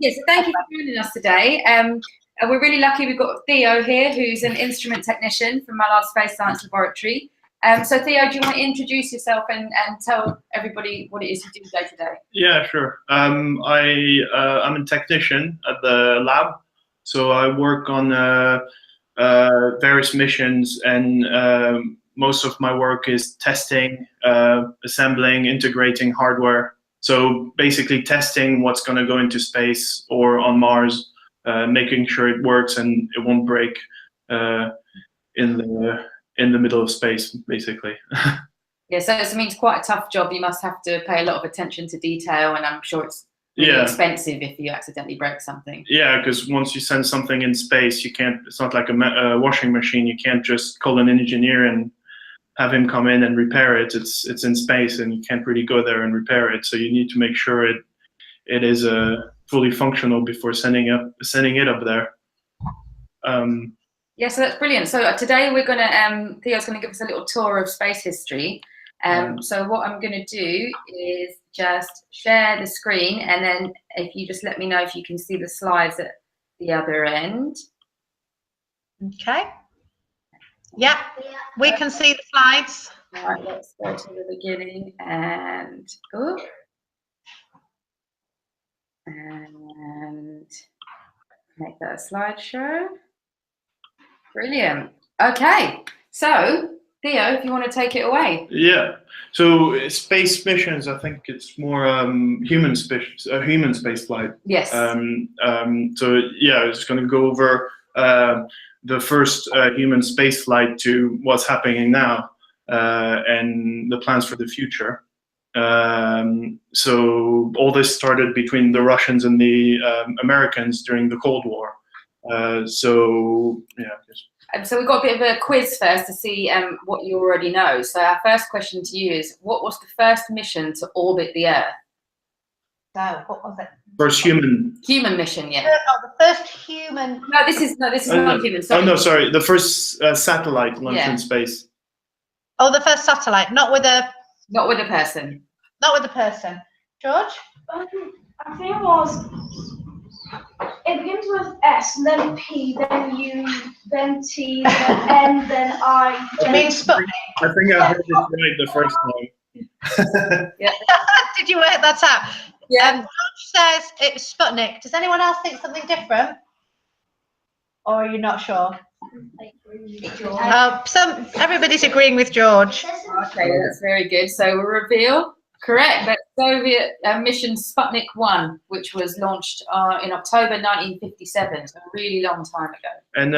Yes, so thank you for joining us today. We're really lucky we've got Theo here, who's an instrument technician from Mallard Space Science Laboratory. So Theo, do you want to introduce yourself and tell everybody what it is you do day to day? Yeah, sure. I'm a technician at the lab, so I work on various missions, and most of my work is testing, assembling, integrating hardware. So basically testing what's going to go into space or on Mars, making sure it works and it won't break in the middle of space, basically. Yeah, so it means quite a tough job. You must have to pay a lot of attention to detail, and I'm sure it's really expensive if you accidentally break something. Yeah, because once you send something in space, you can't. It's not like a washing machine. You can't just call an engineer and have him come in and repair it. It's in space, and you can't really go there and repair it. So you need to make sure it is fully functional before sending it up there. Yeah, so that's brilliant. So today we're gonna Theo's gonna give us a little tour of space history. So what I'm gonna do is just share the screen, and then if you just let me know if you can see the slides at the other end. Okay. Yeah, we can see the slides. All right, let's go to the beginning and make that a slideshow. Brilliant. Okay, so Theo, if you want to take it away. Yeah. So space missions, I think it's more human space flight. Yes. So yeah, I was going to go over the first human space flight to what's happening now and the plans for the future. So all this started between the Russians and the Americans during the Cold War. So yeah. So we've got a bit of a quiz first to see what you already know. So our first question to you is, what was the first mission to orbit the Earth? So what was it? First human mission, yeah. Oh, the first human. No, this is not human. Sorry. Oh no, sorry. The first satellite launched in space. Oh, the first satellite, not with a person. Not with a person. George? I think it was. It begins with S, then P, then U, then T, then N, then I. Do you mean Sputnik? I think I heard it right the first time. Yeah. Did you work that out? Yeah. George says it was Sputnik. Does anyone else think something different? Or are you not sure? Everybody's agreeing with George. Okay, that's very good. So we'll reveal. Correct. That's Soviet mission Sputnik 1, which was launched in October 1957, so a really long time ago. And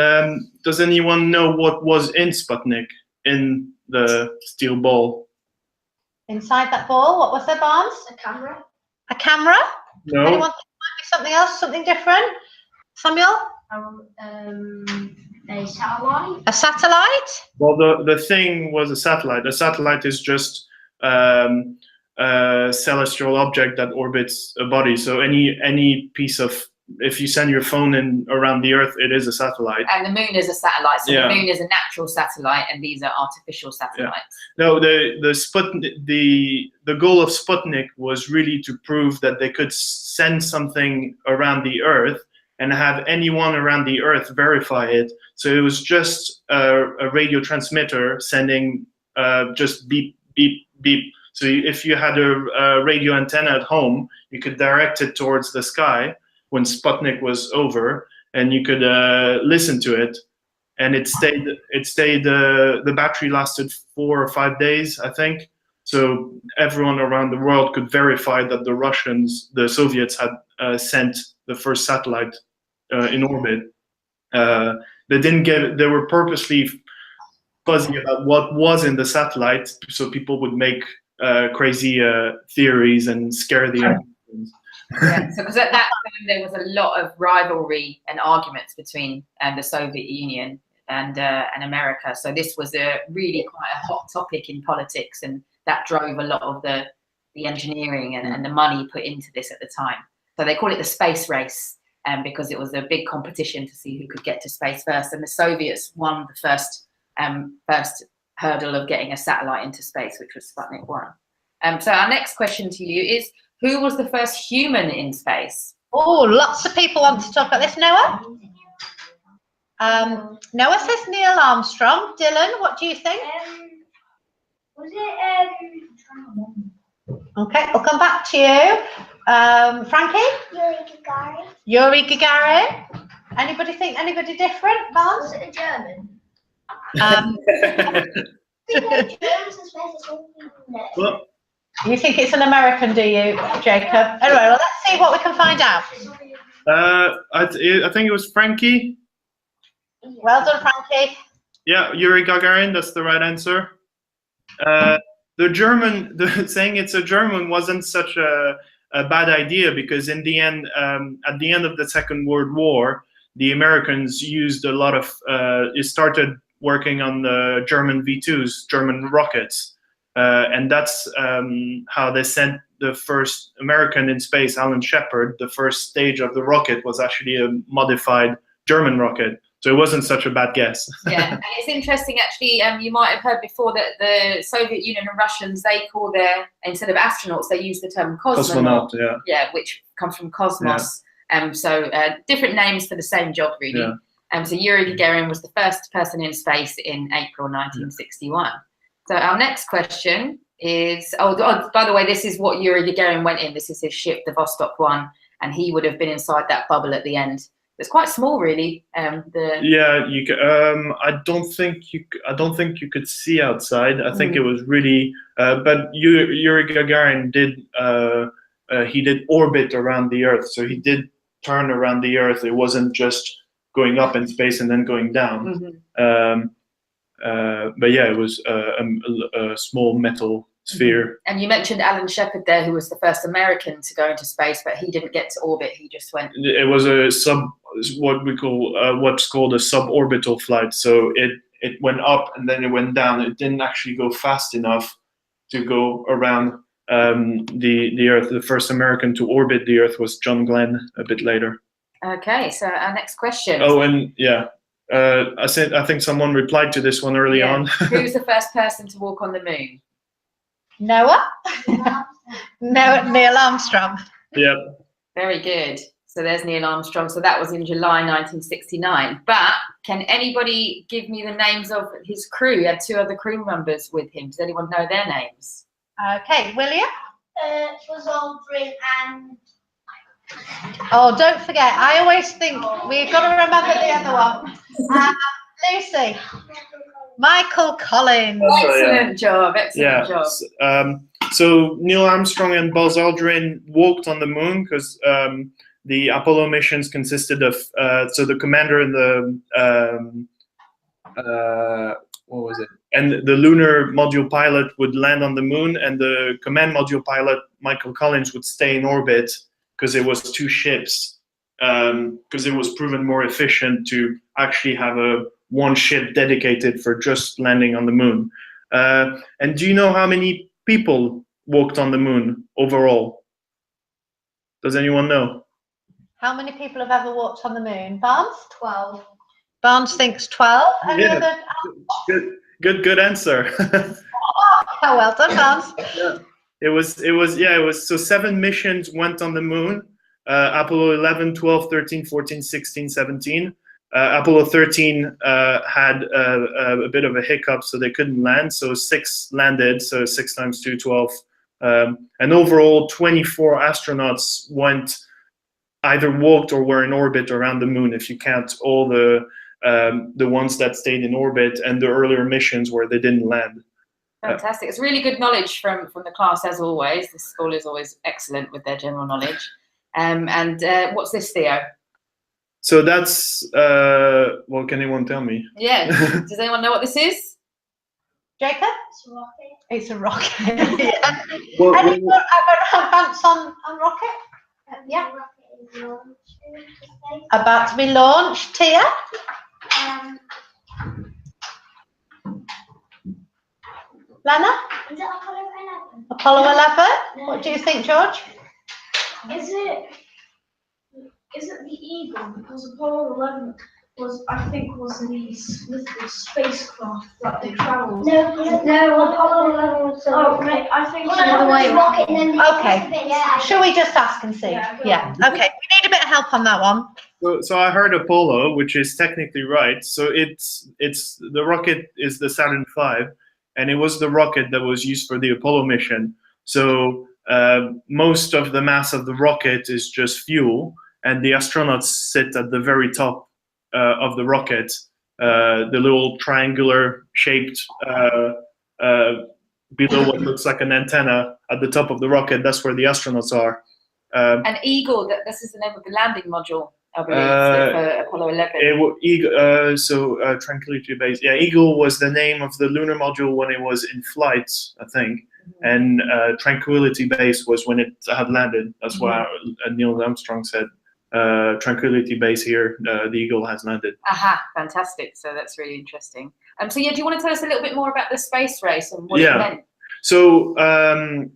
does anyone know what was in Sputnik, in the steel ball? Inside that ball, what was there, Barnes? A camera. A camera? No. Anyone think it might be something else, something different? Samuel? A satellite. A satellite? Well, the thing was a satellite. A satellite is just a celestial object that orbits a body. So any piece of, if you send your phone in around the Earth, it is a satellite. And the moon is a satellite. So the moon is a natural satellite, and these are artificial satellites. Yeah. No, the goal of Sputnik was really to prove that they could send something around the Earth and have anyone around the Earth verify it. So it was just a radio transmitter sending just beep, beep, beep. So if you had a radio antenna at home, you could direct it towards the sky when Sputnik was over, and you could listen to it. And it stayed. The battery lasted 4 or 5 days, I think. So everyone around the world could verify that the Soviets had sent the first satellite in orbit. They didn't get. They were purposely fuzzy about what was in the satellite, so people would make crazy theories and scare the Americans. Yeah, so because at that time there was a lot of rivalry and arguments between the Soviet Union and America. So this was really quite a hot topic in politics, and that drove a lot of the engineering and the money put into this at the time. So they call it the space race, because it was a big competition to see who could get to space first. And the Soviets won the first hurdle of getting a satellite into space, which was Sputnik 1. So our next question to you is, who was the first human in space? Oh, lots of people want to talk about this. Noah? Noah says Neil Armstrong. Dylan, what do you think? Was it Okay, I'll come back to you. Frankie? Yuri Gagarin. Anybody think anybody different, Barnes? Was it a German? Well, You think it's an American, do you, Jacob? Anyway, well, let's see what we can find out. I think it was Frankie. Well done, Frankie. Yeah, Yuri Gagarin. That's the right answer. The German, saying it's a German wasn't such a bad idea, because in the end, at the end of the Second World War, the Americans used a lot of. It started working on the German V2s, German rockets, and that's how they sent the first American in space, Alan Shepard. The first stage of the rocket was actually a modified German rocket. So it wasn't such a bad guess. Yeah, and it's interesting actually, you might have heard before that the Soviet Union and Russians, they call their, instead of astronauts, they use the term cosmonaut. Yeah. Yeah, which comes from cosmos. So different names for the same job, really. Yeah. So Yuri Gagarin was the first person in space in April 1961. So our next question is, by the way, this is what Yuri Gagarin went in. This is his ship, the Vostok 1, and he would have been inside that bubble at the end. It's quite small, really. Yeah, you. I don't think you could see outside. I think it was really. But Yuri Gagarin did. He did orbit around the Earth, so he did turn around the Earth. It wasn't just going up in space and then going down. But yeah, it was a small metal sphere. And you mentioned Alan Shepard there, who was the first American to go into space, but he didn't get to orbit. He just went. It was what's called a suborbital flight. So it went up and then it went down. It didn't actually go fast enough to go around the Earth. The first American to orbit the Earth was John Glenn a bit later. Okay, so our next question. Oh, and yeah. I think someone replied to this one early on. Who's the first person to walk on the moon? Noah? No, Neil Armstrong. Yeah. Very good. So there's Neil Armstrong. So that was in July 1969. But can anybody give me the names of his crew? He had 2 other crew members with him. Does anyone know their names? Okay, William? Was Aldrin and. Oh, don't forget, I always think we've got to remember the other one. Lucy. Michael Collins. Excellent job. Excellent job. So Neil Armstrong and Buzz Aldrin walked on the moon because the Apollo missions consisted of so the commander and the what was it? And the lunar module pilot would land on the moon, and the command module pilot Michael Collins would stay in orbit because it was 2 ships. Because it was proven more efficient to actually have one ship dedicated for just landing on the moon. And do you know how many people walked on the moon overall? Does anyone know? How many people have ever walked on the moon? Barnes? 12. Barnes thinks 12. Any other? Good answer. Oh, well done, Barnes. Yeah. It was so 7 missions went on the moon. Apollo 11, 12, 13, 14, 16, 17. Apollo 13 had a bit of a hiccup, so they couldn't land. So 6 landed, so 6 times 2, 12. And overall, 24 astronauts either walked or were in orbit around the moon, if you count all the ones that stayed in orbit and the earlier missions where they didn't land. Fantastic. It's really good knowledge from the class, as always. The school is always excellent with their general knowledge. And what's this, Theo? So that's, well, can anyone tell me? Yeah. Does anyone know what this is? Jacob? It's a rocket. It's a rocket. Any more advance on rocket? Yeah. About to be launched. Tia? Lana? Is it Apollo 11? Apollo 11? What do you think, George? Is it the Eagle? Because Apollo 11 I think was these little spacecraft that they travelled. No, Apollo 11 was I think rocket and then okay. Yeah. Shall we just ask and see? Yeah, Okay. We need a bit of help on that one. So I heard Apollo, which is technically right. So it's the rocket is the Saturn V, and it was the rocket that was used for the Apollo mission. So most of the mass of the rocket is just fuel, and the astronauts sit at the very top of the rocket, the little triangular shaped below what looks like an antenna at the top of the rocket. That's where the astronauts are. And Eagle, this is the name of the landing module, I believe, for Apollo 11. Tranquility Base. Yeah, Eagle was the name of the lunar module when it was in flight, I think. And Tranquility Base was when it had landed. That's why Neil Armstrong said, Tranquility Base here, the Eagle has landed. Aha, fantastic. So that's really interesting. So yeah, do you want to tell us a little bit more about the space race and what it meant? So at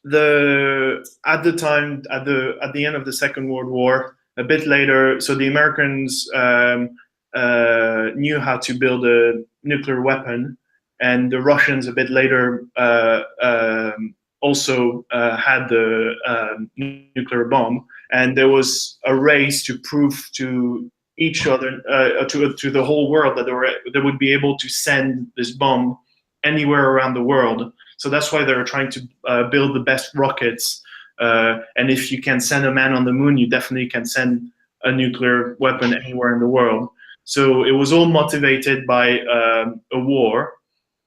the end of the Second World War, a bit later, so the Americans knew how to build a nuclear weapon, and the Russians a bit later also had the nuclear bomb, and there was a race to prove to each other, to the whole world, that they would be able to send this bomb anywhere around the world. So that's why they're trying to build the best rockets. And if you can send a man on the moon, you definitely can send a nuclear weapon anywhere in the world. So it was all motivated by a war,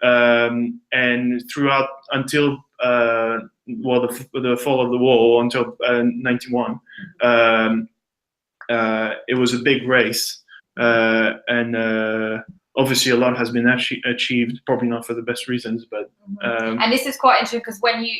and throughout until the fall of the wall, until 91. It was a big race, and obviously a lot has been achieved, probably not for the best reasons, but and this is quite interesting because when you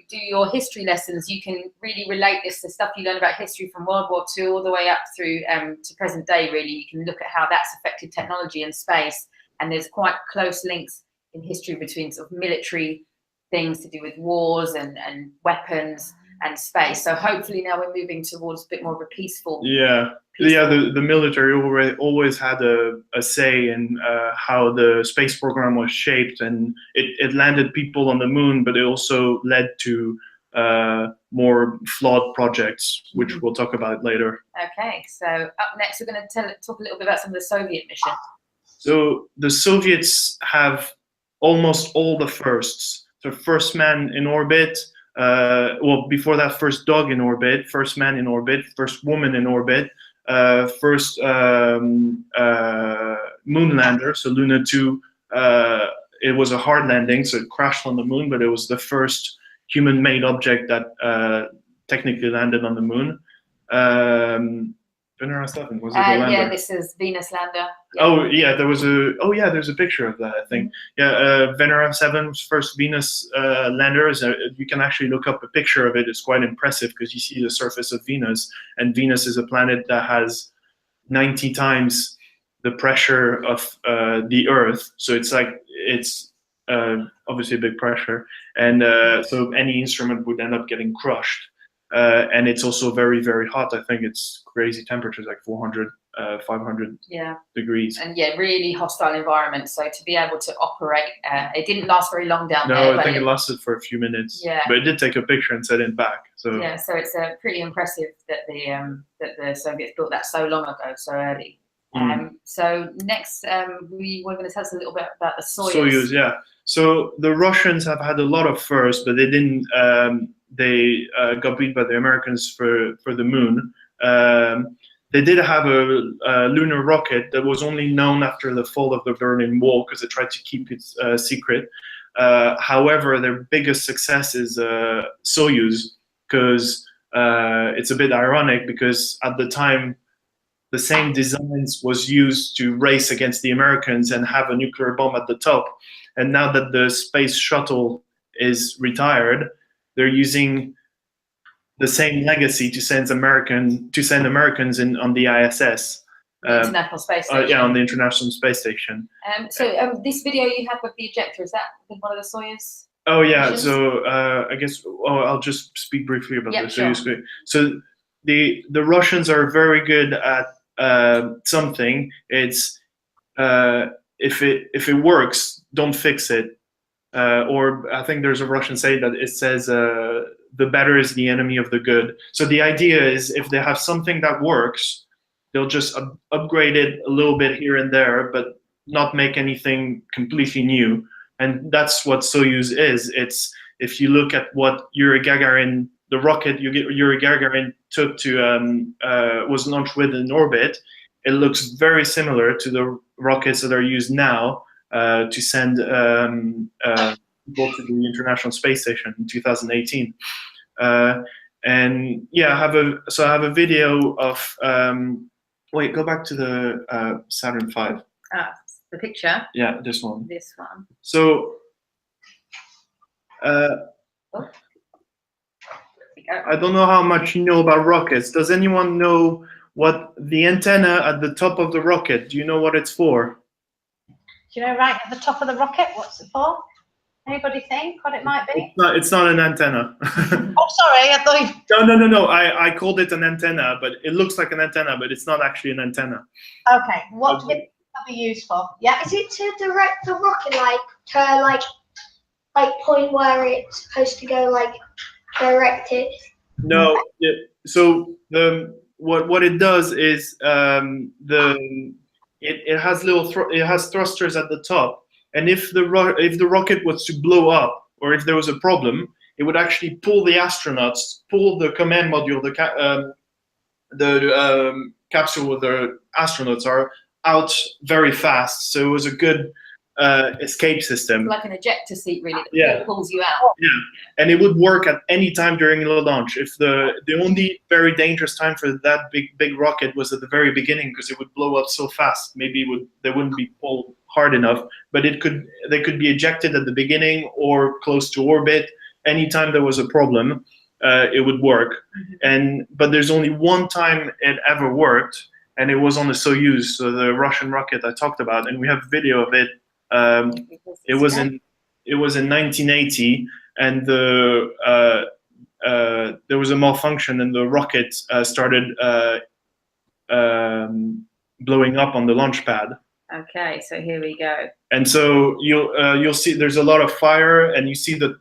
do your history lessons, you can really relate this to stuff you learn about history from World War II all the way up through to present day. Really, you can look at how that's affected technology and space, and there's quite close links in history between sort of military things to do with wars and peppers and space. So hopefully now we're moving towards a bit more of a peaceful. The military always had a say in how the space program was shaped, and it landed people on the moon, but it also led to more flawed projects, which we'll talk about later. Okay, so up next we're going to talk a little bit about some of the Soviet missions. So the Soviets have almost all the firsts. So first man in orbit, before that, first dog in orbit, first man in orbit, first woman in orbit, first moon lander, so Luna 2, it was a hard landing, so it crashed on the moon, but it was the first human-made object that technically landed on the moon. Venera 7, was it the lander? Yeah, this is Venus lander. Yeah. Oh yeah, there's a picture of that, I think. Yeah, Venera 7's first Venus lander. You can actually look up a picture of it. It's quite impressive because you see the surface of Venus, and Venus is a planet that has 90 times the pressure of the Earth. So it's obviously a big pressure, and so any instrument would end up getting crushed. And it's also very, very hot. I think it's crazy temperatures, like 400, 500 degrees. And really hostile environment. So to be able to operate, it didn't last very long down there. No, I think it lasted for a few minutes. Yeah. But it did take a picture and send it back. So yeah, so it's pretty impressive that the Soviets built that so long ago, so early. So next, we were going to tell us a little bit about the Soyuz. Soyuz, yeah. So the Russians have had a lot of firsts, but they didn't. They got beat by the Americans for the moon. They did have a lunar rocket that was only known after the fall of the Berlin Wall because they tried to keep it secret. However, their biggest success is Soyuz, because it's a bit ironic because at the time the same designs was used to race against the Americans and have a nuclear bomb at the top. And now that the space shuttle is retired, they're using the same legacy to send Americans in on the ISS. International Space Station. Yeah, on the International Space Station. So this video you had with the ejector, is that one of the Soyuz? Oh yeah, missions? So I guess I'll just speak briefly about the Soyuz. Sure. So the Russians are very good at something, it's if it works, don't fix it. Or I think there's a Russian saying that it says the better is the enemy of the good. So the idea is if they have something that works, they'll just upgrade it a little bit here and there, but not make anything completely new. And that's what Soyuz is. It's, if you look at what Yuri Gagarin, the rocket Yuri Gagarin took to was launched with in orbit, it looks very similar to the rockets that are used now to send people to the International Space Station in 2018. And yeah, I have a video of. Wait, go back to the Saturn V. The picture. Yeah, this one. This one. So. I don't know how much you know about rockets. Does anyone know what the antenna at the top of the rocket? Do you know what it's for? Do you know right at the top of the rocket? What's it for? Anybody think what it might be? It's not an antenna. Oh, sorry, I thought you... No. I called it an antenna, but it looks like an antenna, but it's not actually an antenna. Okay, what do it be used for? Yeah. Is it to direct the rocket, like point where it's supposed to go, like direct it? No. So what it does is it has it has thrusters at the top. And if the rocket was to blow up, or if there was a problem, it would actually pull the astronauts, pull the command module, the capsule where the astronauts are, out very fast. So it was a good escape system. Like an ejector seat, really, that pulls you out. Yeah, and it would work at any time during the launch. If the only very dangerous time for that big rocket was at the very beginning, because it would blow up so fast. Maybe they wouldn't be pulled hard enough, but they could be ejected at the beginning or close to orbit. Anytime there was a problem, it would work. But there's only one time it ever worked, and it was on the Soyuz, so the Russian rocket I talked about, and we have video of it. It was in 1980, and there was a malfunction, and the rocket started blowing up on the launch pad. Okay, so here we go. And so you'll see there's a lot of fire, and you see the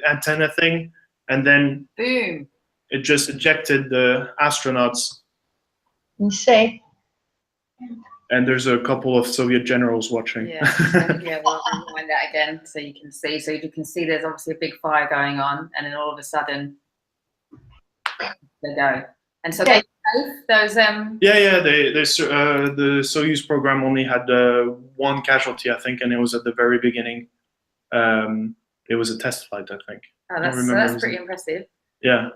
antenna thing, and then boom, it just ejected the astronauts. You see. And there's a couple of Soviet generals watching. Yeah, we'll rewind that again so you can see. So you can see there's obviously a big fire going on, and then all of a sudden they go. And so they safe, those Yeah, the Soyuz program only had one casualty, I think, and it was at the very beginning. It was a test flight, I think. Oh, that's pretty impressive. Yeah.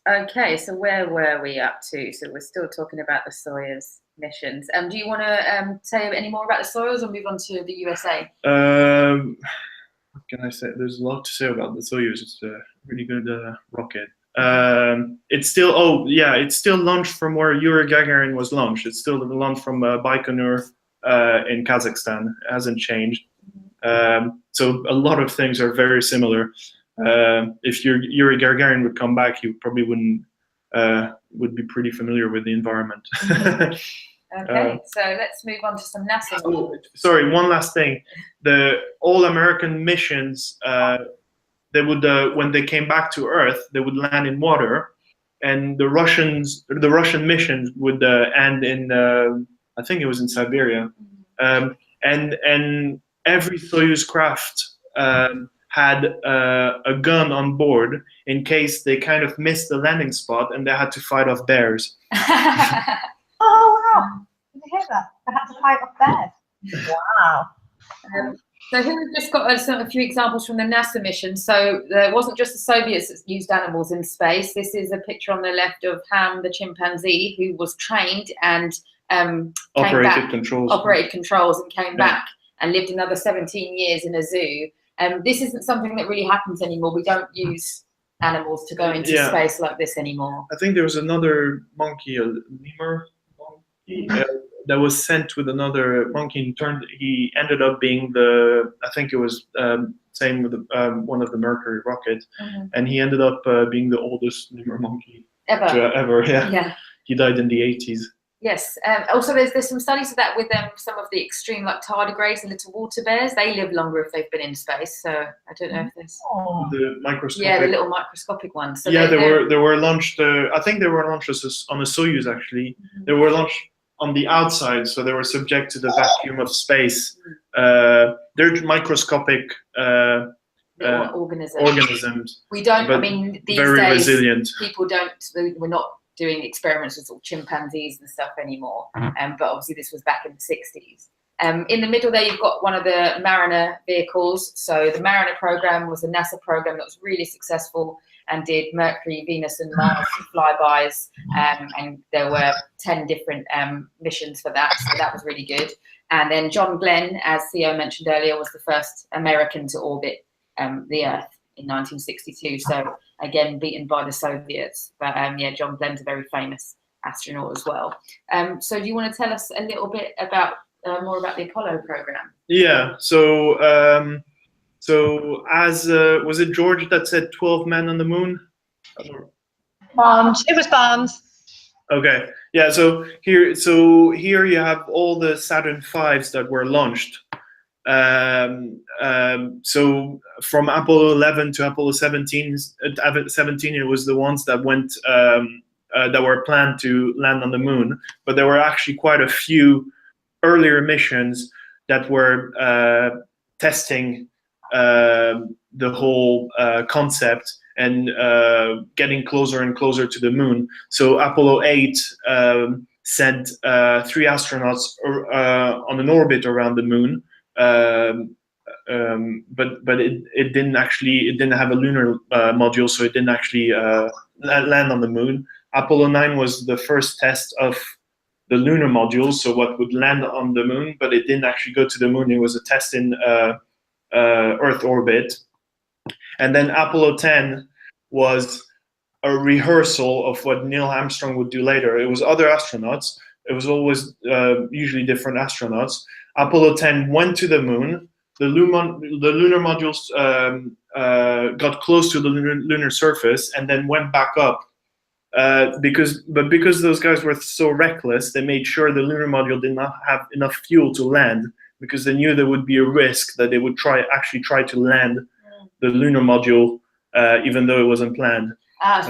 Okay, so where were we up to? So we're still talking about the Soyuz missions. Do you want to say any more about the Soyuz, or move on to the USA? What can I say? There's a lot to say about the Soyuz. It's a really good rocket. It's still it's still launched from where Yuri Gagarin was launched. It's still launched from Baikonur in Kazakhstan. It hasn't changed. So a lot of things are very similar. If Yuri Gagarin would come back, he probably would be pretty familiar with the environment. Okay, so let's move on to some NASA. Oh, sorry, one last thing. The all-American missions, they would when they came back to Earth, they would land in water, and the Russian missions would end in I think it was in Siberia, and every Soyuz craft had a gun on board in case they kind of missed the landing spot and they had to fight off bears. Oh wow! Did you hear that? They had to fight off bears. Wow. So here we've just got a few examples from the NASA mission. So it wasn't just the Soviets that used animals in space. This is a picture on the left of Ham, the chimpanzee, who was trained and operated controls and came back and lived another 17 years in a zoo. This isn't something that really happens anymore. We don't use animals to go into space like this anymore. I think there was another monkey, a lemur monkey, that was sent with another monkey. He ended up being I think it was same with one of the Mercury rockets, and he ended up being the oldest lemur monkey ever. Yeah. He died in the 80s. Yes. Also, there's some studies of that with some of the extreme like tardigrades and little water bears. They live longer if they've been in space. So I don't know if there's The microscopic. yeah, the little microscopic ones. So yeah, they were launched. I think they were launched on a Soyuz actually. They were launched on the outside, so they were subject to the vacuum of space. They're microscopic organisms. We don't. I but mean, these very days, resilient. people don't. We're not doing experiments with sort of chimpanzees and stuff anymore. But obviously, this was back in the 60s. In the middle there, you've got one of the Mariner vehicles. So the Mariner program was a NASA program that was really successful and did Mercury, Venus, and Mars flybys. And there were 10 different missions for that. So that was really good. And then John Glenn, as Theo mentioned earlier, was the first American to orbit the Earth in 1962. So again, beaten by the Soviets. But yeah, John Glenn's a very famous astronaut as well. So do you want to tell us a little bit about more about the Apollo program? Yeah. So as was it George that said 12 men on the moon? Barnes. It was Barnes. Okay. Yeah. So here you have all the Saturn V's that were launched. So from Apollo 11 to Apollo 17, it was the ones that went that were planned to land on the moon, but there were actually quite a few earlier missions that were testing the whole concept and getting closer and closer to the moon. So Apollo 8 sent 3 astronauts on an orbit around the moon, but it didn't have a lunar module, so it didn't actually land on the moon. Apollo 9 was the first test of the lunar module, so what would land on the moon, but it didn't actually go to the moon. It was a test in Earth orbit. And then Apollo 10 was a rehearsal of what Neil Armstrong would do later. It was other astronauts. It was always usually different astronauts. Apollo 10 went to the moon. The lunar modules got close to the lunar surface and then went back up. Because those guys were so reckless, they made sure the lunar module did not have enough fuel to land, because they knew there would be a risk that they would actually try to land the lunar module, even though it wasn't planned.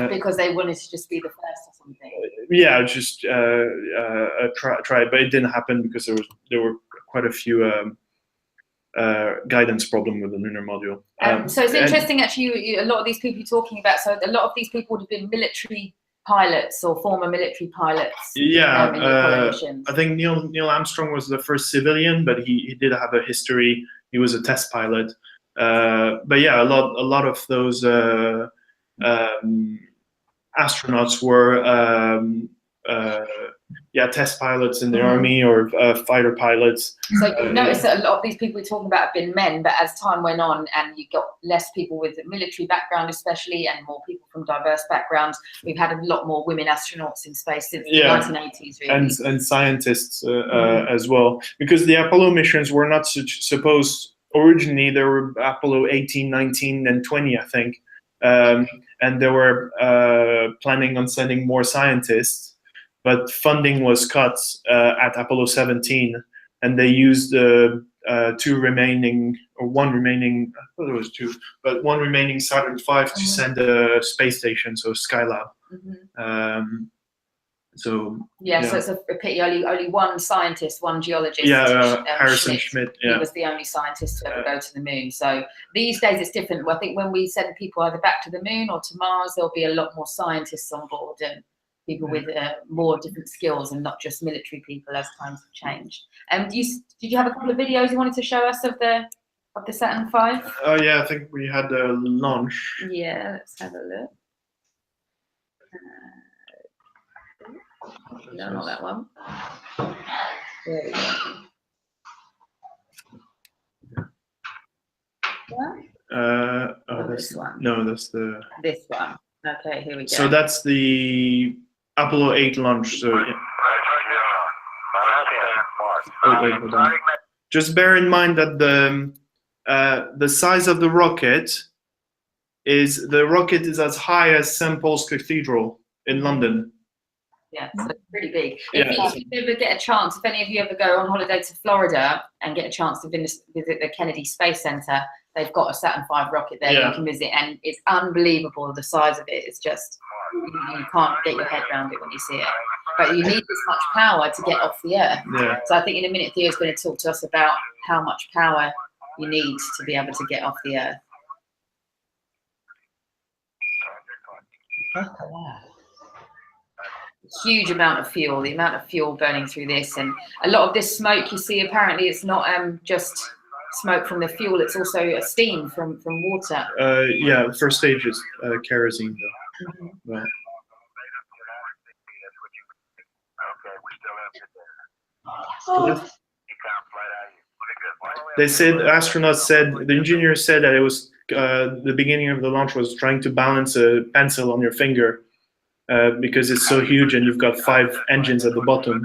Because they wanted to just be the first or something. Yeah, just try, but it didn't happen because there were quite a few guidance problem with the lunar module. So it's interesting, actually. A lot of these people you're talking about. So a lot of these people would have been military pilots or former military pilots. Yeah, in the Apollo missions. I think Neil Armstrong was the first civilian, but he did have a history. He was a test pilot. But yeah, a lot of those astronauts were test pilots in the army or fighter pilots. So you notice that a lot of these people we're talking about have been men, but as time went on and you got less people with a military background especially and more people from diverse backgrounds, we've had a lot more women astronauts in space since the 1980s really. And scientists as well, because the Apollo missions were not supposed, originally there were Apollo 18, 19 and 20 I think, and they were planning on sending more scientists, but funding was cut at Apollo 17, and they used one remaining, I thought it was 2, but one remaining Saturn V to send a space station, so Skylab. So it's a pity. Only one scientist, one geologist. Harrison Schmitt. He was the only scientist to ever go to the moon. So these days it's different. Well, I think when we send people either back to the moon or to Mars, there'll be a lot more scientists on board and people with more different skills and not just military people as times have changed. Did you have a couple of videos you wanted to show us of the Saturn V? Oh yeah, I think we had a launch. Yeah, let's have a look. No, not that one. There we go. This one. No, that's the. This one. Okay, here we go. So that's the Apollo 8 launch. So yeah. Wait, hold on. Just bear in mind that the size of the rocket is as high as St. Paul's Cathedral in London. Yeah, so it's pretty big. Yeah. If you ever get a chance, if any of you ever go on holiday to Florida and get a chance to visit the Kennedy Space Center, they've got a Saturn V rocket there you can visit, and it's unbelievable the size of it. It's just, you can't get your head around it when you see it. But you need this much power to get off the Earth. Yeah. So I think in a minute Theo's going to talk to us about how much power you need to be able to get off the Earth. Huge amount of fuel, the amount of fuel burning through this, and a lot of this smoke you see, apparently it's not just smoke from the fuel, it's also a steam from water. Yeah, first stage is kerosene though. Right. They said, astronauts said, the engineers said that it was the beginning of the launch was trying to balance a pencil on your finger. Because it's so huge and you've got 5 engines at the bottom.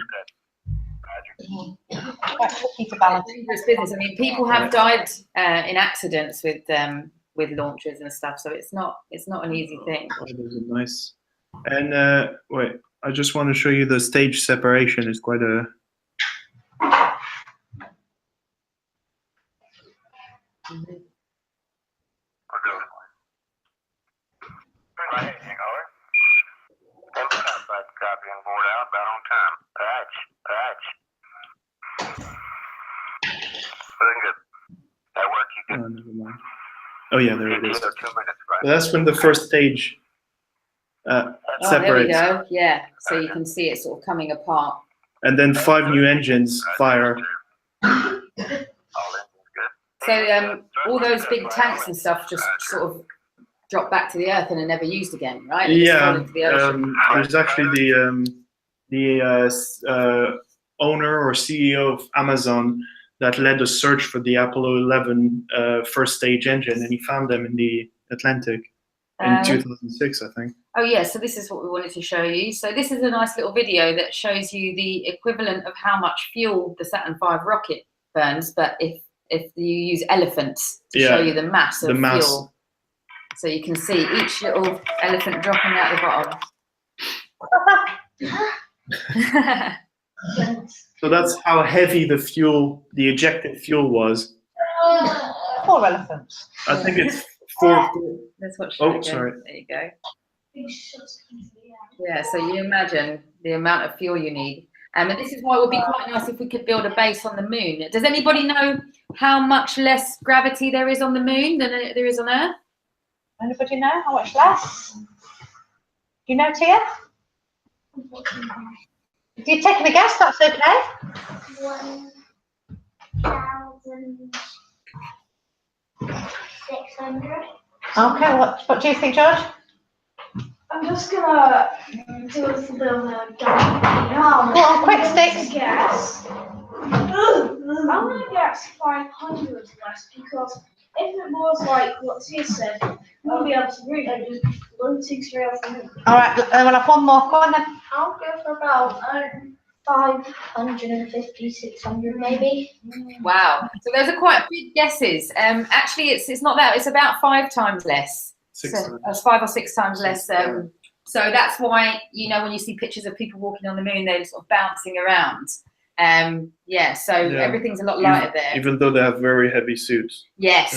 Quite tricky to balance. Dangerous business. I mean, people have died in accidents with launches and stuff, so it's not an easy thing. Oh, those are nice. And wait, I just want to show you the stage separation. It's quite a. Copy on board out, about on time. Patch. Looking good. That work you Oh, never mind. Oh yeah, there it is. 2 minutes, right? That's when the first stage Oh, separates. there we go. Yeah, so you can see it sort of coming apart. And then 5 new engines fire. All engines good. So all those big tanks and stuff just sort of drop back to the Earth and are never used again, right? They just fall Yeah, into the ocean. there's actually the owner or CEO of Amazon that led a search for the Apollo 11 first stage engine, and he found them in the Atlantic in 2006, I think. Oh yeah, so this is what we wanted to show you. So this is a nice little video that shows you the equivalent of how much fuel the Saturn V rocket burns, but if you use elephants to show you the mass of fuel. So you can see each little elephant dropping out the bottom. So that's how heavy the fuel, the ejected fuel was. Poor elephants. I think it's 4. That's what. Oh, sorry. There you go. Yeah, so you imagine the amount of fuel you need. And this is why it would be quite nice if we could build a base on the moon. Does anybody know how much less gravity there is on the moon than there is on Earth? Anybody know how much less? Do you know, Tia? If you're taking a guess, that's okay. 1,600. Okay, what do you think, George? I'm just gonna do a little bit of a guess. Go on, quick sticks. Guess. I'm gonna guess 500 less because if it was like what Tia said, we'll be able to read it just floating straight off the moon. All right, then we'll have one more. Go on then. I'll go for about 550, 600 maybe. Wow. So those are quite big guesses. Actually, it's not that. It's about 5 times less. 6 So, times. it's 5 or 6 times less. So that's why, you know, when you see pictures of people walking on the moon, they're sort of bouncing around. Everything's a lot lighter there. Even though they have very heavy suits. Yes.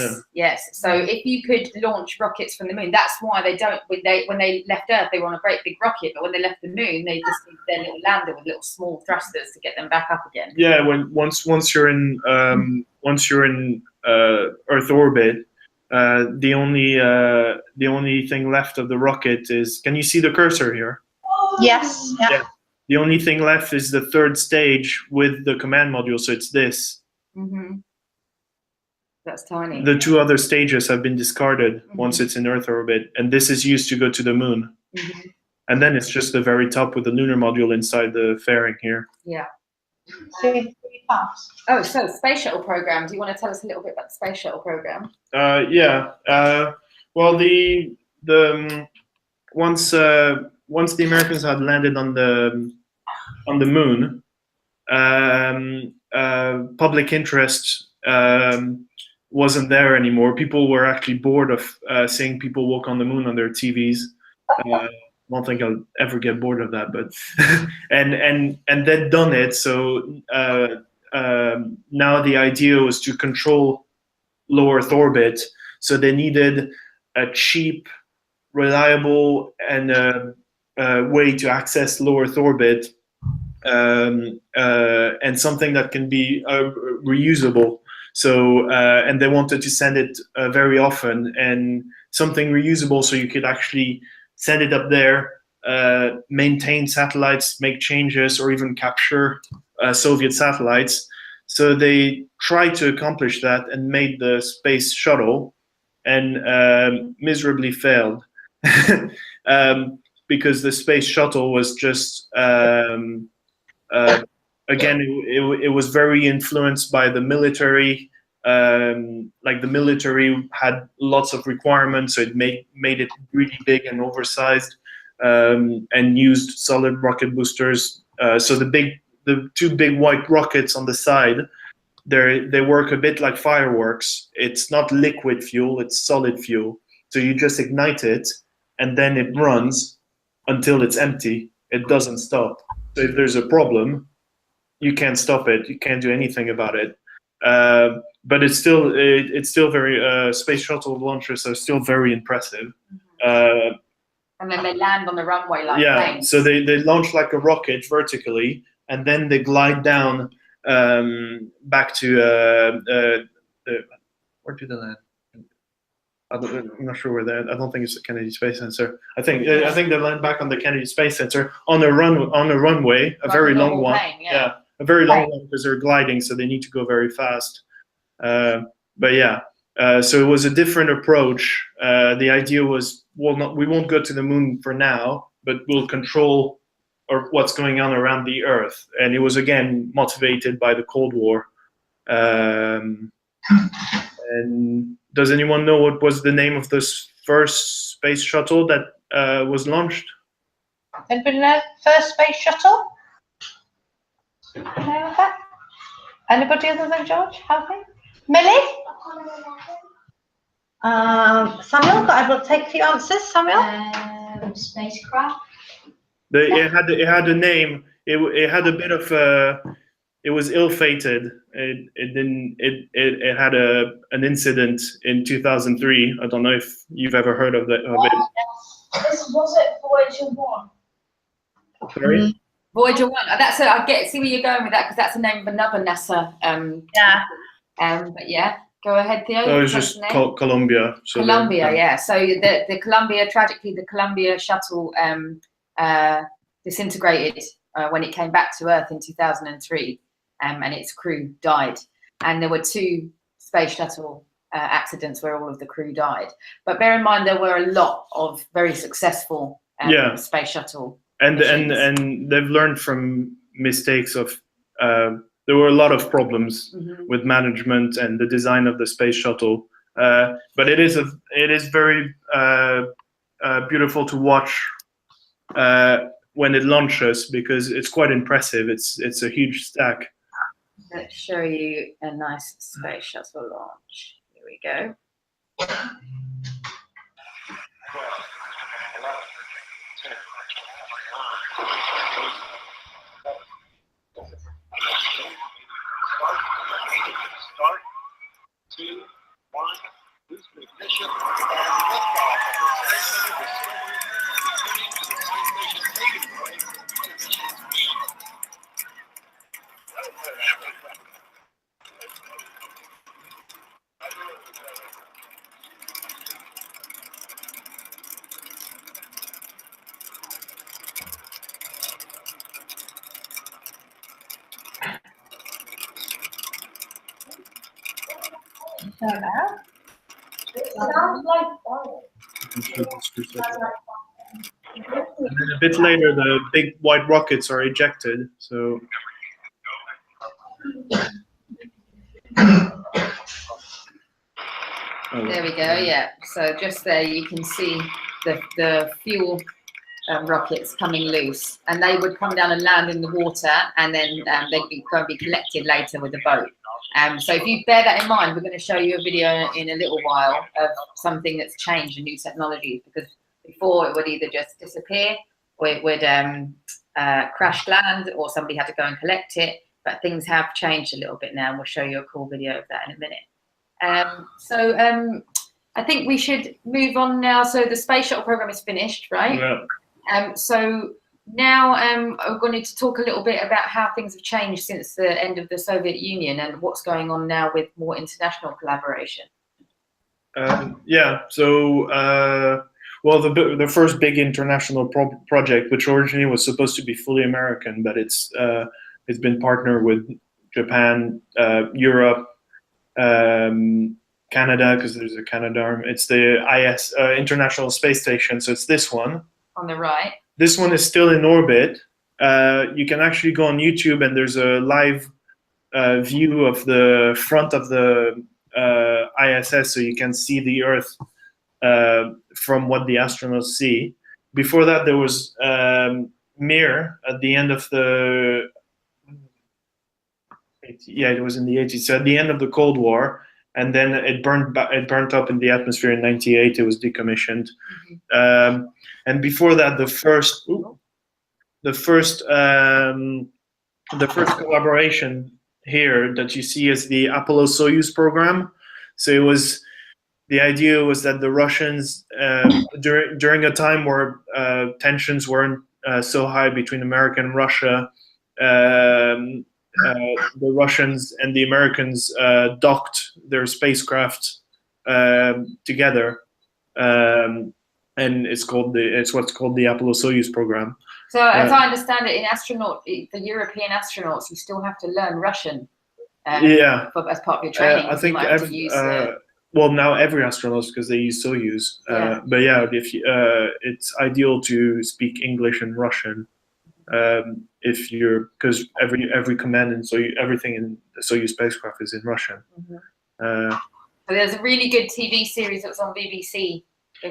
So if you could launch rockets from the moon, that's why they don't. When they left Earth, they were on a great big rocket, but when they left the moon, they just need their little lander with little small thrusters to get them back up again. Yeah, once you're in Earth orbit, the only thing left of the rocket is. Can you see the cursor here? Yes. Yeah. The only thing left is the 3rd stage with the command module, so it's this. Mm-hmm. That's tiny. The 2 other stages have been discarded once it's in Earth orbit, and this is used to go to the moon. Mm-hmm. And then it's just the very top with the lunar module inside the fairing here. Yeah. Fast. Oh, so Space Shuttle program. Do you want to tell us a little bit about the Space Shuttle program? Well, once the Americans had landed on the moon, public interest wasn't there anymore. People were actually bored of seeing people walk on the moon on their TVs. don't think I'll ever get bored of that, but and they'd done it. So now the idea was to control low Earth orbit. So they needed a cheap, reliable, and way to access low Earth orbit, and something that can be reusable. So and they wanted to send it very often, and something reusable, so you could actually send it up there, maintain satellites, make changes, or even capture Soviet satellites. So they tried to accomplish that and made the space shuttle, and miserably failed. Because the space shuttle was just again, it was very influenced by the military. Like the military had lots of requirements, so it made it really big and oversized, and used solid rocket boosters. So the two big white rockets on the side, they work a bit like fireworks. It's not liquid fuel; it's solid fuel. So you just ignite it, and then it runs until it's empty. It doesn't stop. So if there's a problem, you can't stop it. You can't do anything about it. But it's still very space shuttle launchers are still very impressive. And then they land on the runway like planes. So they launch like a rocket vertically, and then they glide down back to where do they land? I'm not sure where they're. I don't think it's the Kennedy Space Center. I think they land back on the Kennedy Space Center on a runway, a very long one. Plane, A very long one, because they're gliding, so they need to go very fast. But yeah, so it was a different approach. The idea was, we won't go to the moon for now, but we'll control what's going on around the Earth. And it was again motivated by the Cold War. And does anyone know what was the name of this first space shuttle that was launched? Anybody know? First space shuttle? You know that? Anybody other than George? Helping? Millie? Samuel, I will take a few answers. Samuel? Spacecraft. It had a name. It had a bit of it was ill-fated. It had an incident in 2003. I don't know if you've ever heard of it. Was it Voyager 1? Sorry? Voyager 1. That's see where you're going with that, because that's the name of another NASA. But yeah, go ahead, Theo. No, it was just Columbia. So Columbia, yeah. So the Columbia, tragically, the Columbia shuttle disintegrated when it came back to Earth in 2003, and its crew died. And there were 2 space shuttle accidents where all of the crew died. But bear in mind, there were a lot of very successful space shuttle. And they've learned from mistakes of. There were a lot of problems with management and the design of the space shuttle, but it is very beautiful to watch when it launches, because it's quite impressive. It's a huge stack. Let's show you a nice space shuttle launch. Here we go. Start. 2, 1. Boost ignition and liftoff of the Space Center Discovery, returning to the space station maiden flight. It sounds like fire. And then a bit later, the big white rockets are ejected. So. There we go. Yeah. So just there, you can see the fuel rockets coming loose, and they would come down and land in the water, and then they'd be going to be collected later with the boat. So if you bear that in mind, we're going to show you a video in a little while of something that's changed, a new technology, because Before, it would either just disappear, or it would crash land, or somebody had to go and collect it. But things have changed a little bit now, and we'll show you a cool video of that in a minute. I think we should move on now. So the space shuttle program is finished, right? Yeah. So now I'm going to talk a little bit about how things have changed since the end of the Soviet Union and what's going on now with more international collaboration. Yeah. So, well, the first big international project, which originally was supposed to be fully American, but it's been partnered with Japan, Europe, Canada, because there's a Canada arm. It's the International Space Station. So it's this one. On the right. This one is still in orbit. You can actually go on YouTube, and there's a live view of the front of the ISS, so you can see the Earth from what the astronauts see. Before that, there was Mir at the end of the it was in the 80s. So at the end of the Cold War, and then it burnt up in the atmosphere in '98. It was decommissioned. Mm-hmm. And before that, the first collaboration here that you see is the Apollo Soyuz program. So the idea was that the Russians, during a time where tensions weren't so high between America and Russia, the Russians and the Americans docked their spacecraft together, and it's what's called the Apollo Soyuz program. So as I understand it, the European astronauts, you still have to learn Russian. Yeah. As part of your training. I think well, now every astronaut, because they use Soyuz. But yeah, it's ideal to speak English and Russian. Because every command and everything in the Soyuz spacecraft is in Russian. Mm-hmm. So there's a really good TV series that was on BBC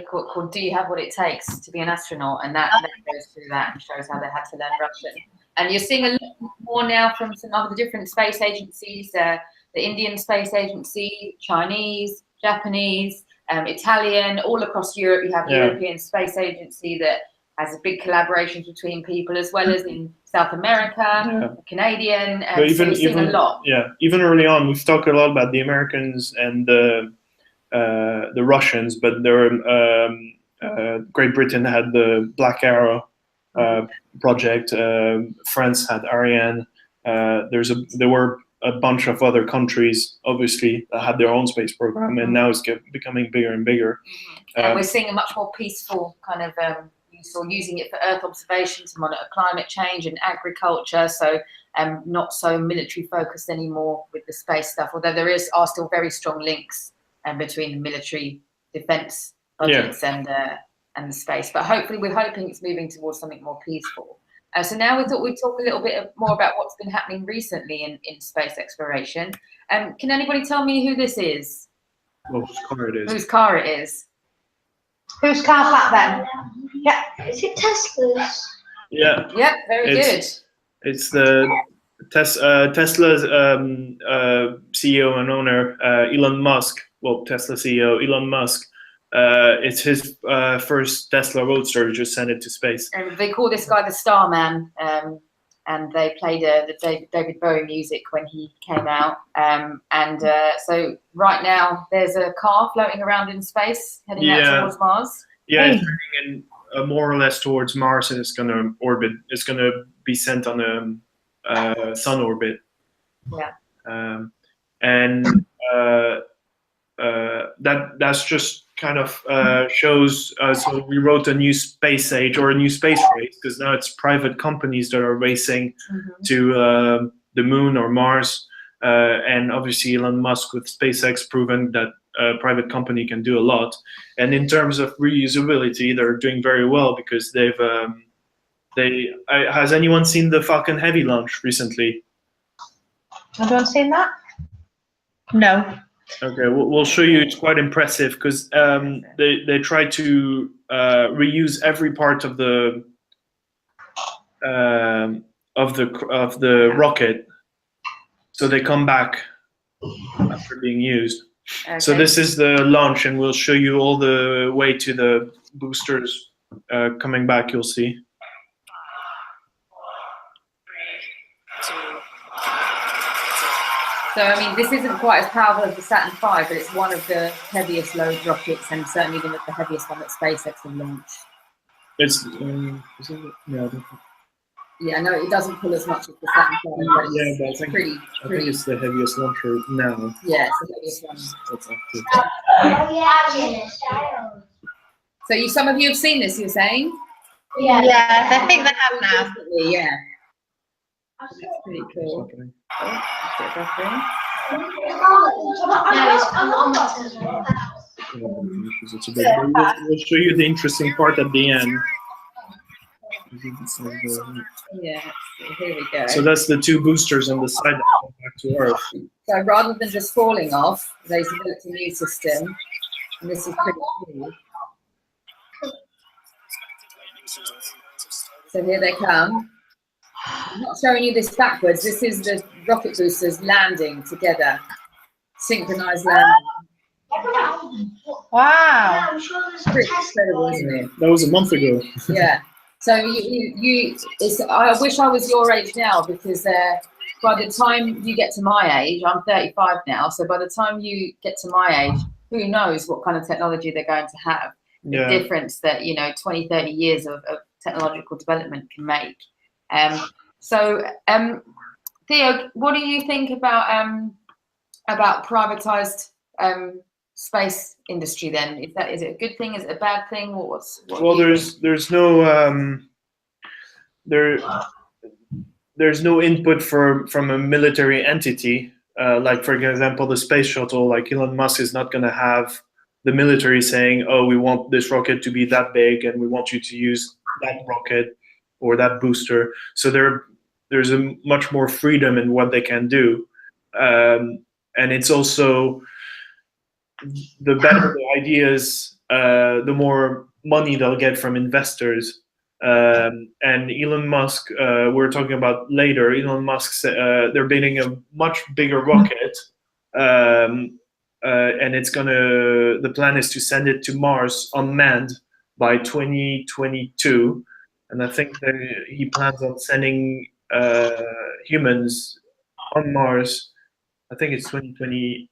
called "Do You Have What It Takes to Be an Astronaut?" and that goes through that and shows how they had to learn Russian. And you're seeing a lot more now from some other different space agencies: the Indian Space Agency, Chinese, Japanese, Italian. All across Europe, you have European Space Agency that has a big collaborations between people, as well as in South America, Canadian. But so you're seeing a lot. Yeah, even early on, we've talked a lot about the Americans and the Russians, but Great Britain had the Black Arrow project. France had Ariane. There were a bunch of other countries, obviously, that had their own space program, and now it's becoming bigger and bigger. And we're seeing a much more peaceful kind of use, or using it for Earth observation to monitor climate change and agriculture. So not so military focused anymore with the space stuff, although there are still very strong links between the military defense budgets and the space. But hopefully we're hoping it's moving towards something more peaceful. So now we thought we'd talk a little bit more about what's been happening recently in space exploration. Can anybody tell me who this is? Well, whose car it is. Whose car it is? Whose car's that then? Yeah. Is it Tesla's? Yeah. Yep, very good. It's the Tesla's CEO and owner, Elon Musk. Well, Tesla CEO Elon Musk. It's his first Tesla Roadster. He just sent it to space. And they call this guy the Starman, and they played the David Bowie music when he came out. So right now there's a car floating around in space, heading out towards Mars. Yeah, it's heading in more or less towards Mars, and it's going to orbit. It's going to be sent on a sun orbit. Yeah. That's just kind of shows. So we wrote a new space age, or a new space race, because now it's private companies that are racing to the moon or Mars, and obviously Elon Musk with SpaceX proven that a private company can do a lot. And in terms of reusability, they're doing very well, because they've has anyone seen the Falcon Heavy launch recently? Anyone seen that? No. Okay, we'll show you. It's quite impressive, because they try to reuse every part of the rocket, so they come back after being used. Okay. So this is the launch, and we'll show you all the way to the boosters coming back. You'll see. So, I mean, this isn't quite as powerful as the Saturn V, but it's one of the heaviest load rockets, and certainly the heaviest one that SpaceX have launched. It's yeah. Yeah, no, it doesn't pull as much as the Saturn V, but it's, But I it's think pretty. I think it's the heaviest launcher now. Yeah, it's the heaviest one. That's active. So, some of you have seen this, you're saying? Yeah, I think they have now. Definitely, yeah. That's pretty cool. Okay. Oh, let's get back in. It's a bit, we'll show you the interesting part at the end. Yeah, so here we go. So that's the two boosters on the side that come back to Earth. So rather than just falling off, they've developed a new system, and this is pretty cool. So here they come. I'm not showing you this backwards. This is the rocket boosters landing together, synchronized landing. Wow. Pretty incredible, isn't it? That was a month ago. Yeah. So I wish I was your age now, because by the time you get to my age, I'm 35 now. So by the time you get to my age, who knows what kind of technology they're going to have? Yeah. The difference that 20, 30 years of technological development can make. Theo, what do you think about privatized space industry then? Is it a good thing? Is it a bad thing? Well, there's no input from a military entity. Like, for example, the space shuttle. Like, Elon Musk is not going to have the military saying, "Oh, we want this rocket to be that big, and we want you to use that rocket or that booster." So there's a much more freedom in what they can do, and it's also, the better the ideas, the more money they'll get from investors. And Elon Musk, we're talking about later. Elon Musk, they're building a much bigger rocket, and the plan is to send it to Mars unmanned by 2022, and I think that he plans on sending humans on Mars. I think it's 2028.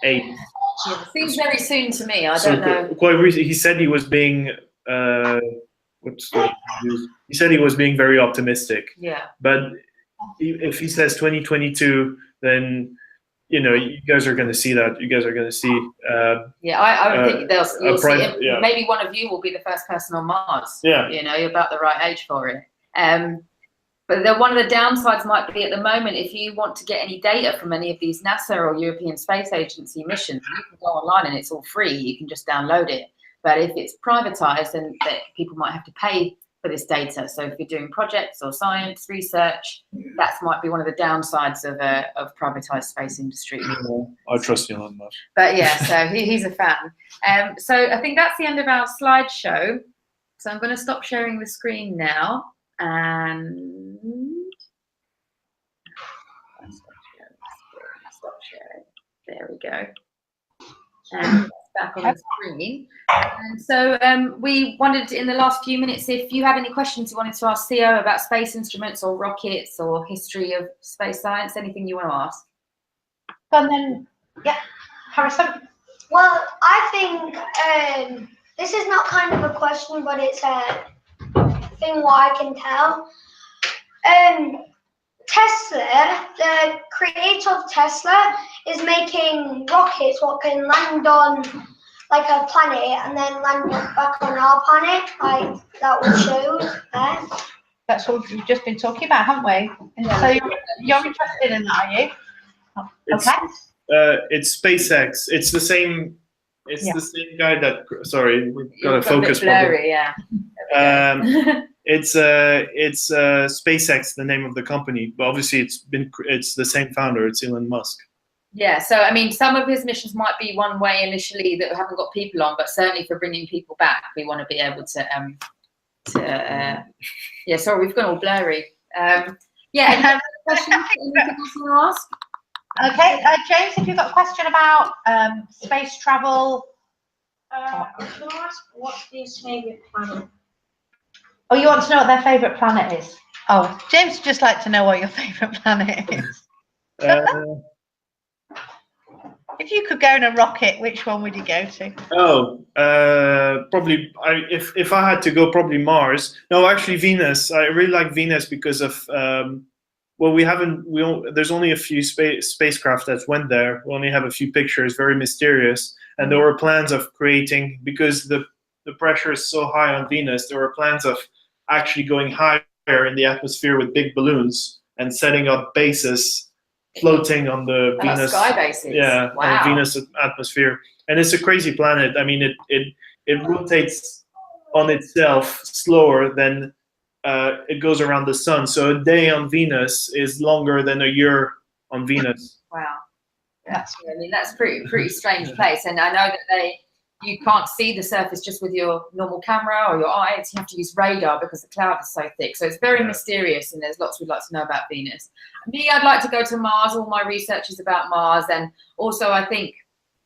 Yeah, it seems very soon to me. I don't know. Quite recently, he said he was being he said he was being very optimistic. Yeah. But if he says 2022, then you guys are going to see that. You guys are going to see. I would think you'll see it. Yeah. Maybe one of you will be the first person on Mars. Yeah. You're about the right age for it. But one of the downsides might be, at the moment, if you want to get any data from any of these NASA or European Space Agency missions, you can go online and it's all free. You can just download it. But if it's privatized, then people might have to pay for this data. So if you're doing projects or science research, that might be one of the downsides of privatized space industry. I trust Elon Musk. But yeah, so he's a fan. So I think that's the end of our slideshow. So I'm going to stop sharing the screen now. And stop sharing. There we go. And back on the screen. And so we wondered in the last few minutes if you had any questions you wanted to ask Theo about space instruments or rockets or history of space science, anything you want to ask. And then, yeah, Harrison. Well, I think this is not kind of a question, but it's a thing what I can tell. Tesla, the creator of Tesla, is making rockets what can land on like a planet and then land back on our planet, like that was showed there. That's what we've just been talking about, haven't we? And so you're interested in that, are you? Okay. It's SpaceX. It's the same. It's the same guy that. Sorry, we've got a focus blurry, yeah. It's SpaceX, the name of the company, but obviously it's the same founder. It's Elon Musk. Yeah, so I mean, some of his missions might be one way initially that we haven't got people on, but certainly for bringing people back, we want to be able to. Yeah, sorry, we've gone all blurry. Yeah, any questions? Anything else you want to ask? Okay, James, if you've got a question about space travel. I was going to ask, what's his favourite planet? Oh, you want to know what their favourite planet is? Oh, James would just like to know what your favourite planet is. If you could go in a rocket, which one would you go to? Probably. If I had to go, probably Mars. No, actually Venus. I really like Venus because of well, there's only a few spacecraft that went there. We only have a few pictures. Very mysterious. And there were plans of creating, because the pressure is so high on Venus. There were plans of actually going higher in the atmosphere with big balloons and setting up bases floating on the Venus sky bases. Yeah, wow. on Venus atmosphere. And it's a crazy planet. I mean, it rotates on itself slower than it goes around the sun. So a day on Venus is longer than a year on Venus. Wow, that's pretty strange place. And I know that you can't see the surface just with your normal camera or your eyes. You have to use radar because the cloud is so thick. So it's very mysterious, and there's lots we'd like to know about Venus. Me, I'd like to go to Mars. All my research is about Mars, and also I think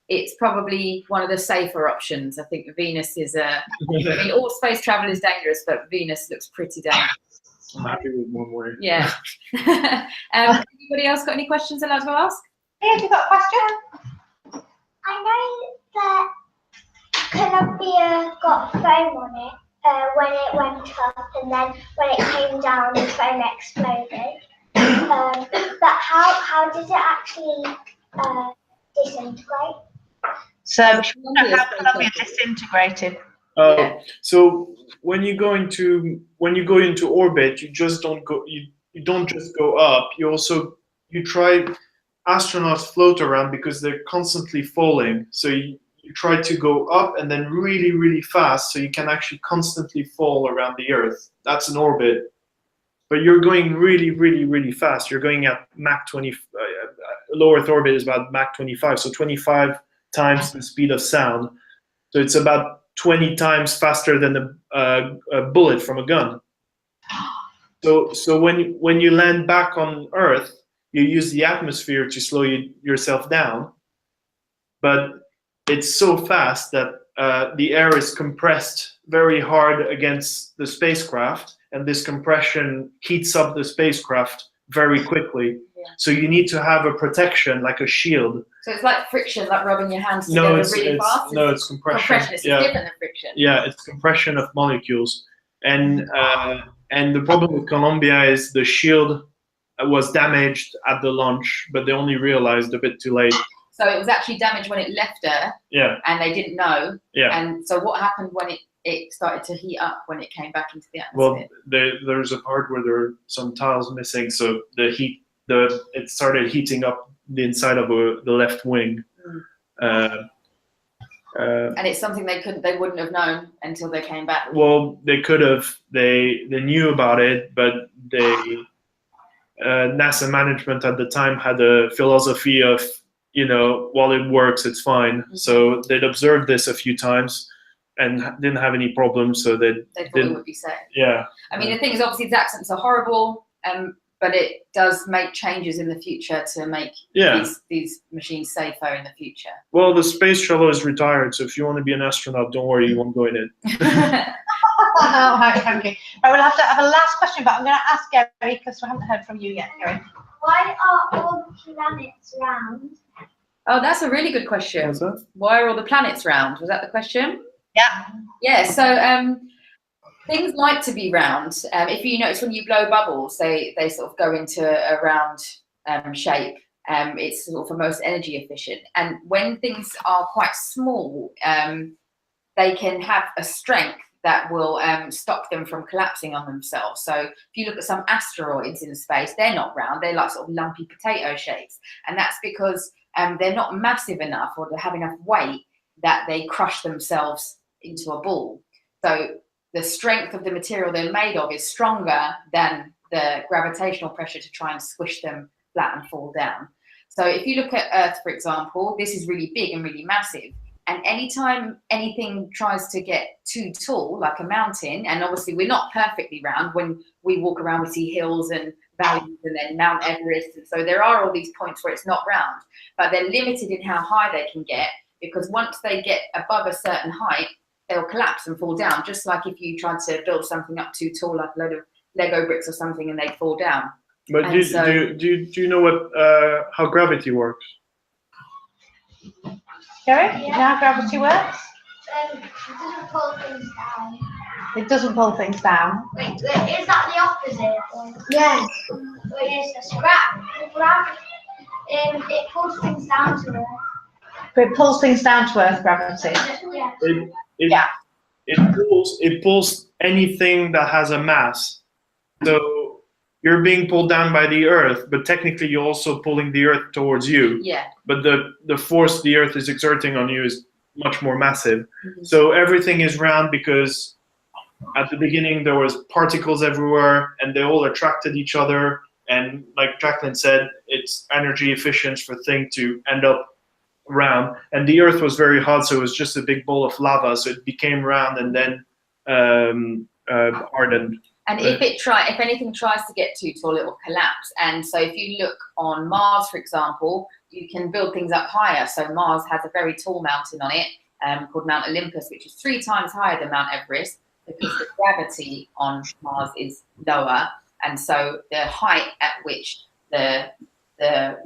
it's probably one of the safer options. I think Venus is I mean, all space travel is dangerous, but Venus looks pretty dangerous. I'm happy with one word. Yeah. Anybody else got any questions they'd like to ask? Hey, have you got a question? I know that Columbia got foam on it when it went up, and then when it came down, the foam exploded. But how did it actually disintegrate? So, how Columbia disintegrated? So when you go into orbit, you just don't go. You don't just go up. You try. Astronauts float around because they're constantly falling. So you try to go up and then really, really fast, so you can actually constantly fall around the Earth. That's an orbit. But you're going really, really, really fast. You're going at Mach 20. Low Earth orbit is about Mach 25, so 25 times the speed of sound. So it's about 20 times faster than a bullet from a gun. So when you land back on Earth, you use the atmosphere to slow yourself down. But it's so fast that the air is compressed very hard against the spacecraft, and this compression heats up the spacecraft very quickly. Yeah. So you need to have a protection, like a shield. So it's like friction, like rubbing your hands together really fast? No, it's compression. Compression is different than friction. Yeah, it's compression of molecules. And the problem with Columbia is the shield was damaged at the launch, but they only realized a bit too late. So it was actually damaged when it left Earth. Yeah. And they didn't know. Yeah. And so what happened when it started to heat up when it came back into the atmosphere? Well, there's a part where there are some tiles missing, so it started heating up the inside of the left wing. And it's something they wouldn't have known until they came back. Well, they could have. They knew about it, but NASA management at the time had a philosophy of, while it works, it's fine. Mm-hmm. So they'd observed this a few times and didn't have any problems. So they thought it would be safe. Yeah. I mean, the thing is, obviously, these accidents are horrible, but it does make changes in the future to make these machines safer in the future. Well, the space shuttle is retired, so if you want to be an astronaut, don't worry, you won't go in it. Oh, thank you. Right, we'll have to have a last question, but I'm going to ask Gary because we haven't heard from you yet, Gary. Why are all the planets round? Oh, that's a really good question. What's that? Why are all the planets round? Was that the question? Yeah. Yeah, so things like to be round. If you notice when you blow bubbles, they sort of go into a round shape. It's sort of the most energy efficient. And when things are quite small, they can have a strength that will stop them from collapsing on themselves. So if you look at some asteroids in space, they're not round, they're like sort of lumpy potato shapes. And that's because they're not massive enough, or they have enough weight that they crush themselves into a ball. So the strength of the material they're made of is stronger than the gravitational pressure to try and squish them flat and fall down. So if you look at Earth, for example, this is really big and really massive. And anytime anything tries to get too tall, like a mountain, and obviously we're not perfectly round. When we walk around, we see hills and values, and then Mount Everest. And so there are all these points where it's not round, but they're limited in how high they can get, because once they get above a certain height, they'll collapse and fall down, just like if you tried to build something up too tall, like a load of Lego bricks or something, and they fall down. But do you know what how gravity works? Gary, you know how gravity works? It doesn't pull things down. It doesn't pull things down. Wait, is that the opposite? Yes. Wait, it's it pulls things down to Earth. It pulls things down to Earth, gravity. Yeah. It pulls anything that has a mass. So you're being pulled down by the Earth, but technically you're also pulling the Earth towards you. Yeah. But the force the Earth is exerting on you is much more massive. Mm-hmm. So everything is round because at the beginning there was particles everywhere and they all attracted each other. And like Jacqueline said, it's energy efficient for things to end up round. And the Earth was very hot, so it was just a big bowl of lava. So it became round and then hardened. And if anything tries to get too tall, it will collapse. And so if you look on Mars, for example, you can build things up higher. So Mars has a very tall mountain on it called Mount Olympus, which is 3 times higher than Mount Everest, because the gravity on Mars is lower. And so the height at which the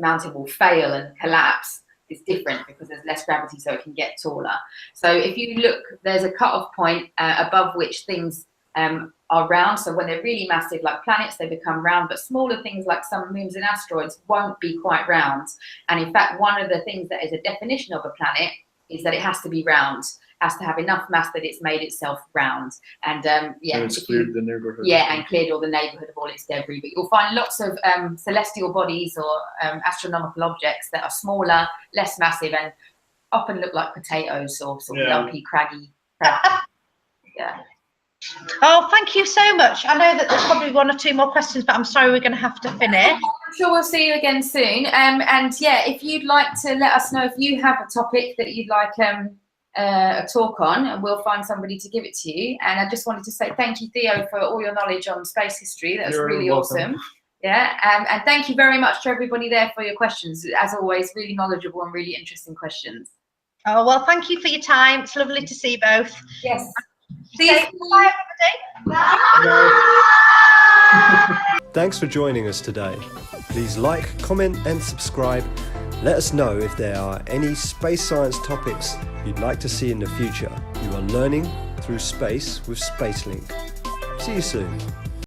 mountain will fail and collapse is different because there's less gravity, so it can get taller. So if you look, there's a cutoff point above which things are round. So when they're really massive, like planets, they become round, but smaller things like some moons and asteroids won't be quite round. And in fact, one of the things that is a definition of a planet is that it has to be round, has to have enough mass that it's made itself round. And and it's cleared the neighborhood. Yeah, and cleared all the neighborhood of all its debris. But you'll find lots of celestial bodies or astronomical objects that are smaller, less massive, and often look like potatoes or sort of lumpy, craggy. Yeah. Oh, thank you so much. I know that there's probably 1 or 2 more questions, but I'm sorry we're going to have to finish. I'm sure we'll see you again soon. And yeah, if you'd like to let us know if you have a topic that you'd like a talk on, and we'll find somebody to give it to you. And I just wanted to say thank you, Theo, for all your knowledge on space history. That was really awesome. Yeah, and thank you very much to everybody there for your questions. As always, really knowledgeable and really interesting questions. Oh, well, thank you for your time. It's lovely to see you both. Yes. See you. Bye, everybody. Bye. Thanks for joining us today. Please like, comment and subscribe. Let us know if there are any space science topics you'd like to see in the future. You are learning through space with Spacelink. See you soon.